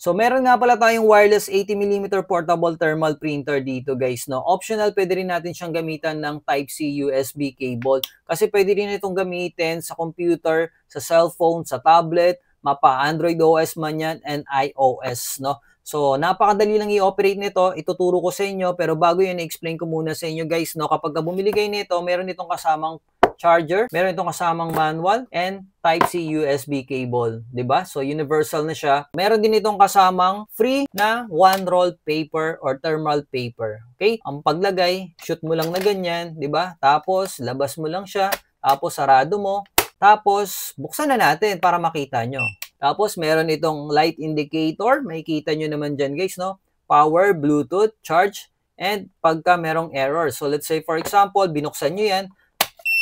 So, meron nga pala tayong wireless 80mm portable thermal printer dito guys, no? Optional, pwede rin natin siyang gamitan ng Type-C USB cable. Kasi pwede rin itong gamitin sa computer, sa cellphone, sa tablet, mapa Android OS man yan, and iOS, no? So, napakadali lang i-operate nito. Ituturo ko sa inyo, pero bago yun, i-explain ko muna sa inyo guys, no? Kapag bumili kayo nito, meron itong kasamang charger, meron itong kasamang manual, and Type-C USB cable, 'di ba? So universal na siya. Meron din itong kasamang free na one roll paper or thermal paper. Okay? Ang paglagay, shoot mo lang na ganyan, 'di ba? Tapos labas mo lang siya, tapos sarado mo, tapos buksan na natin para makita nyo. Tapos meron itong light indicator, makikita nyo naman dyan guys, no? Power, Bluetooth, charge, and pagka merong error. So let's say for example, binuksan nyo yan,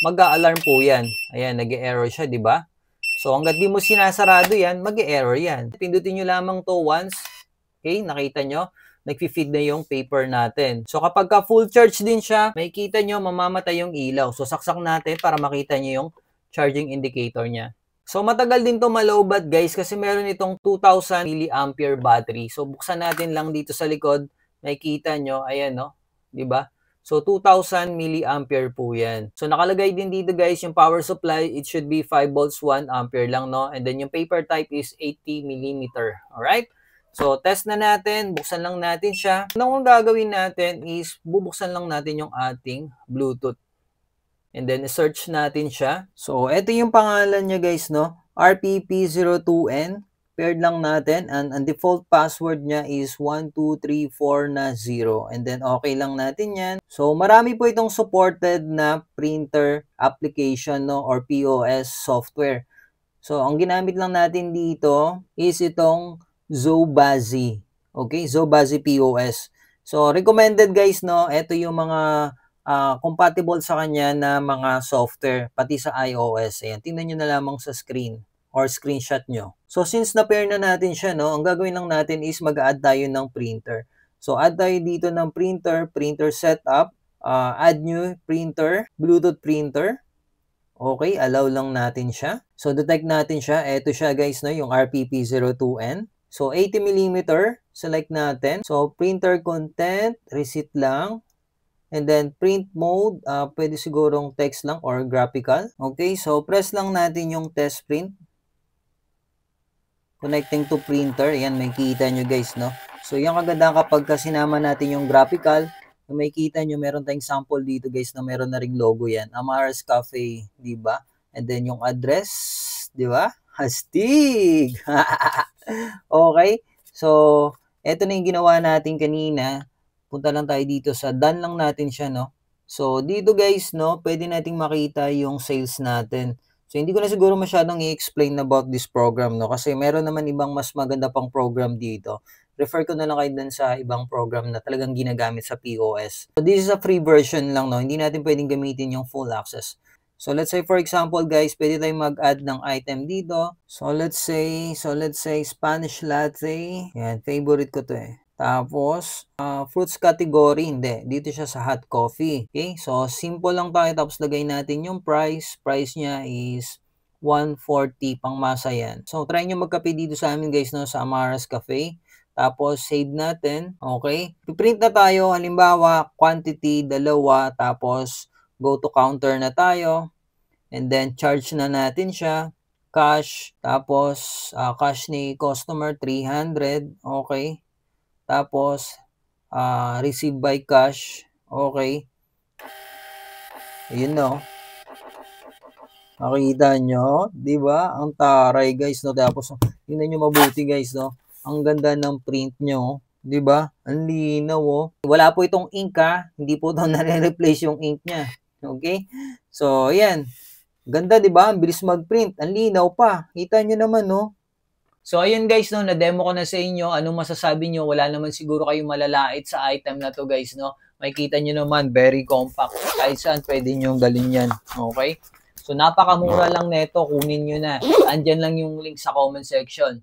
mag-a-alarm po yan. Ayan, nag-e-error siya, di ba? So, hanggat di mo sinasarado yan, mag-e-error yan. Pindutin nyo lamang to once. Okay, nakita nyo? Nag-feed na yung paper natin. So, kapag ka full charge din siya, makikita nyo, mamamatay yung ilaw. So, saksak natin para makita nyo yung charging indicator niya. So, matagal din to malowbat guys kasi meron itong 2000 mAh battery. So, buksan natin lang dito sa likod. Makikita nyo, ayan no, di ba? So, 2,000 mAh po yan. So, nakalagay din dito guys, yung power supply, it should be 5 volts, 1 ampere lang, no? And then, yung paper type is 80mm. Alright? So, test na natin. Buksan lang natin siya. Ang gagawin natin is, bubuksan lang natin yung ating Bluetooth. And then, search natin siya. So, ito yung pangalan niya guys, no? RPP02N. Paired lang natin, and ang default password niya is 1234 na 0, and then okay lang natin yan. So marami po itong supported na printer application, no, or POS software. So ang ginamit lang natin dito is itong Zobazi. Okay, Zobazi POS. So recommended guys, no, ito yung mga compatible sa kanya na mga software pati sa iOS. Ayan, tingnan nyo na lamang sa screen or screenshot nyo. So, since na-pair na natin siya, no, ang gagawin lang natin is mag-add tayo ng printer. So, add tayo dito ng printer, printer setup, add new printer, Bluetooth printer. Okay, allow lang natin siya. So, detect natin siya. Ito siya guys, no, yung RPP02N. So, 80mm, select natin. So, printer content, receipt lang. And then, print mode, pwede sigurong text lang or graphical. Okay, so press lang natin yung test print. Connecting to printer. Ayan, may kita nyo guys, no? So, yung kaganda kapag sinama natin yung graphical, may kita nyo, meron tayong sample dito guys na meron na ring logo yan. Amaras Cafe, di ba? And then yung address, di ba? Hastig! Okay? So, eto na yung ginawa natin kanina. Punta lang tayo dito sa done lang natin siya, no? So, dito guys, no, pwede nating makita yung sales natin. So, hindi ko na siguro masyadong i-explain about this program, no? Kasi meron naman ibang mas maganda pang program dito. Refer ko na lang kayo dun sa ibang program na talagang ginagamit sa POS. So, this is a free version lang, no? Hindi natin pwedeng gamitin yung full access. So, let's say for example, guys, pwede tayong mag-add ng item dito. So, let's say Spanish latte. Yan, favorite ko to eh. Tapos, fruits category, hindi. Dito siya sa hot coffee. Okay? So, simple lang tayo. Tapos, lagay natin yung price. Price niya is 140 pang masa yan. So, try nyo magkape dito sa amin guys, no, sa Amaras Cafe. Tapos, save natin. Okay? Piprint na tayo. Halimbawa, quantity, 2. Tapos, go to counter na tayo. And then, charge na natin siya. Cash. Tapos, cash ni customer, 300. Okay? Tapos, receive by cash. Okay. Ayun no. Makita nyo. Diba? Ang taray guys, no. Tapos, tingnan nyo mabuti guys, no. Ang ganda ng print nyo. Diba? Ang linaw, oh. Wala po itong ink, ha. Hindi po ito nare-replace yung ink niya. Okay? So, ayan. Ganda, diba? Ang bilis mag-print. Ang linaw pa. Kita nyo naman, no. So, ayun guys, no, na-demo ko na sa inyo. Anong masasabi nyo? Wala naman siguro kayong malalait sa item na to guys, no? Makikita nyo naman, very compact. Kahit saan pwede nyo dalhin yan. Okay? So, napakamura lang neto. Kunin nyo na. Andyan lang yung link sa comment section.